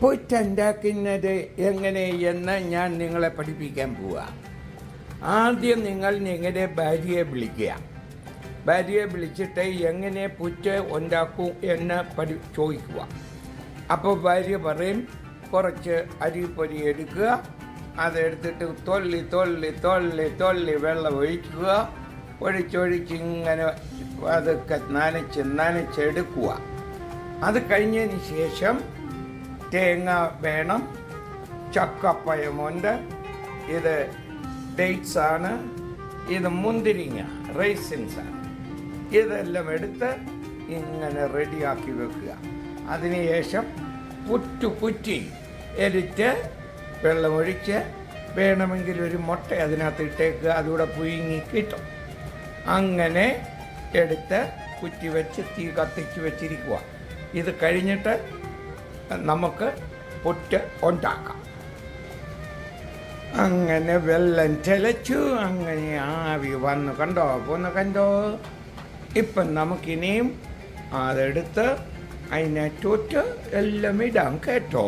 പുറ്റുണ്ടാക്കുന്നത് എങ്ങനെയെന്ന് ഞാൻ നിങ്ങളെ പഠിപ്പിക്കാൻ പോവുക. ആദ്യം നിങ്ങൾ നിങ്ങളുടെ ഭാര്യയെ വിളിക്കുക. ഭാര്യയെ വിളിച്ചിട്ട് എങ്ങനെ പുറ്റ് ഉണ്ടാക്കും എന്ന് ചോദിക്കുക. അപ്പോൾ ഭാര്യ പറയും, കുറച്ച് അരിപ്പൊരി എടുക്കുക, അതെടുത്തിട്ട് തൊള്ളി തൊള്ളി തൊള്ളി തൊള്ളി വെള്ളം ഒഴിക്കുക. ഒഴിച്ചൊഴിച്ച് ഇങ്ങനെ അതൊക്കെ നനച്ചെടുക്കുക. അത് കഴിഞ്ഞതിന് ശേഷം തേങ്ങ വേണം, ചക്കപ്പഴമുണ്ട്, ഇത് ഡേറ്റ്സ് ആണ്, ഇത് മുന്തിരിങ്ങ റൈസിൻസ് ആണ്. ഇതെല്ലാം എടുത്ത് ഇങ്ങനെ റെഡിയാക്കി വെക്കുക. അതിനുശേഷം പുറ്റി എരിച്ച് വെള്ളമൊഴിച്ച് വേണമെങ്കിൽ ഒരു മുട്ട അതിനകത്ത് ഇട്ടേക്കുക, അതുകൂടെ പുഴുങ്ങി കിട്ടും. അങ്ങനെ എടുത്ത് കുറ്റി വെച്ച് തീ കത്തിച്ച് വെച്ചിരിക്കുക. ഇത് കഴിഞ്ഞിട്ട് നമുക്ക് പുറ്റ് ഉണ്ടാക്കാം. അങ്ങനെ വെള്ളം തിളച്ചു, അങ്ങനെ ആവി വന്ന് കണ്ടോ. ഇപ്പം നമുക്കിനിയും അതെടുത്ത് അതിനകത്തോട്ട് എല്ലാം ഇടാം കേട്ടോ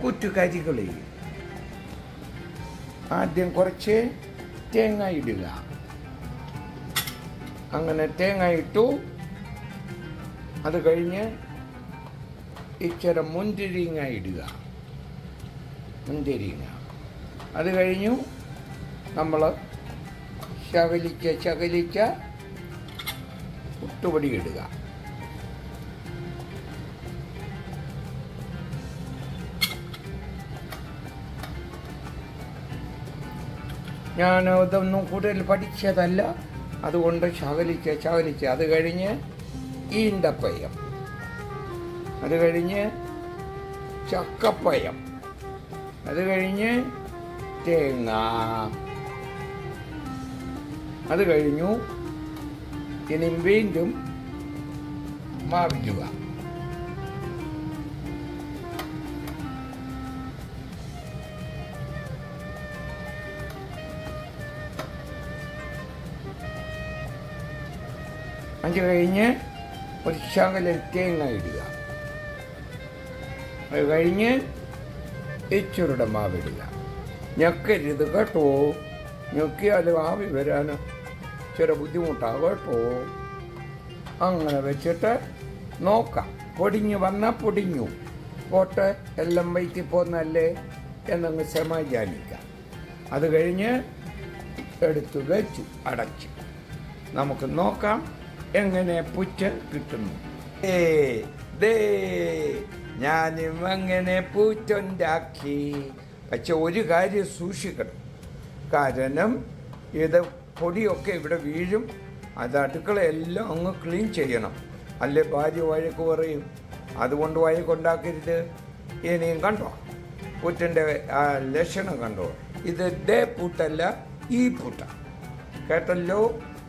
കൂട്ടുകാരികളെ. ആദ്യം കുറച്ച് തേങ്ങ ഇടുക. അങ്ങനെ തേങ്ങ ഇട്ടു. അത് കഴിഞ്ഞ് ഇച്ചിരി മുന്തിരിങ്ങ ഇടുക. അത് കഴിഞ്ഞു നമ്മൾ ശകലിച്ച പുട്ടുപൊടി ഇടുക. ഞാൻ ഇതൊന്നും കൂടുതൽ പഠിച്ചതല്ല, അതുകൊണ്ട് ശകലിച്ച്. അത് കഴിഞ്ഞ് ഈന്തപ്പഴം, അത് കഴിഞ്ഞ് ചക്കപ്പഴം, അത് കഴിഞ്ഞ് തേങ്ങ, അത് കഴിഞ്ഞു. ഇനി വീണ്ടും മാവിടുക. അത് കഴിഞ്ഞ് ഒരു ശകലം തേങ്ങ ഇടുക. അത് കഴിഞ്ഞ് ഇച്ചിരുടെ മാവിടുക. ഞെക്കരുത് കേട്ടോ, ഞെക്കിയാൽ ആവി വരാൻ ചില ബുദ്ധിമുട്ടാകും കേട്ടോ. അങ്ങനെ വെച്ചിട്ട് നോക്കാം. പൊടിഞ്ഞു വന്നാൽ പൊടിഞ്ഞു പോട്ടെ, എല്ലാം വയറ്റി പോന്നല്ലേ എന്നങ്ങ് സമാധാനിക്കാം. അത് കഴിഞ്ഞ് എടുത്ത് വെച്ചു അടച്ച് നമുക്ക് നോക്കാം എങ്ങനെ പുറ്റ് കിട്ടുന്നു. ഞാനും അങ്ങനെ പുറ്റുണ്ടാക്കി. പക്ഷെ ഒരു കാര്യം സൂക്ഷിക്കണം, കാരണം ഇത് പൊടിയൊക്കെ ഇവിടെ വീഴും. അത് അടുക്കളയെല്ലാം അങ്ങ് ക്ലീൻ ചെയ്യണം, അല്ലേ ഭാര്യ വഴക്ക് പറയും. അതുകൊണ്ട് വഴക്കുണ്ടാക്കരുത്. ഇനിയും കണ്ടോ പുറ്റിൻ്റെ ആ ലക്ഷണം കണ്ടോ. ഇത് ഡേ പുട്ടല്ല, ഈ പുട്ട കേട്ടല്ലോ.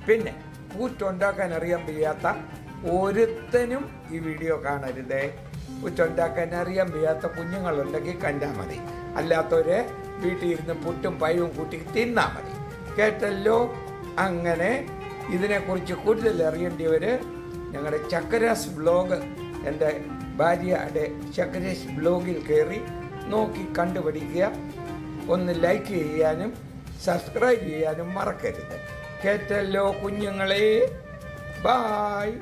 പിന്നെ പുറ്റുണ്ടാക്കാൻ അറിയാൻ വയ്യാത്ത ഒരുത്തനും ഈ വീഡിയോ കാണരുതേ. പുറ്റുണ്ടാക്കാൻ അറിയാൻ വയ്യാത്ത കുഞ്ഞുങ്ങളുണ്ടെങ്കിൽ കണ്ടാൽ മതി, അല്ലാത്തവരെ വീട്ടിൽ ഇരുന്ന് പുട്ടും പഴവും കൂട്ടി തിന്നാൽ മതി. കേട്ടല്ലോ. അങ്ങനെ ഇതിനെക്കുറിച്ച് കൂടുതൽ അറിയേണ്ടിയവർ ഞങ്ങളുടെ ചക്കരാസ് ബ്ലോഗ്, എൻ്റെ ഭാര്യയുടെ ചക്കരാസ് ബ്ലോഗിൽ കയറി നോക്കി കണ്ടുപിടിക്കുക. ഒന്ന് ലൈക്ക് ചെയ്യാനും സബ്സ്ക്രൈബ് ചെയ്യാനും മറക്കരുത്. കേട്ടല്ലോ കുഞ്ഞുങ്ങളെ. ബായ്.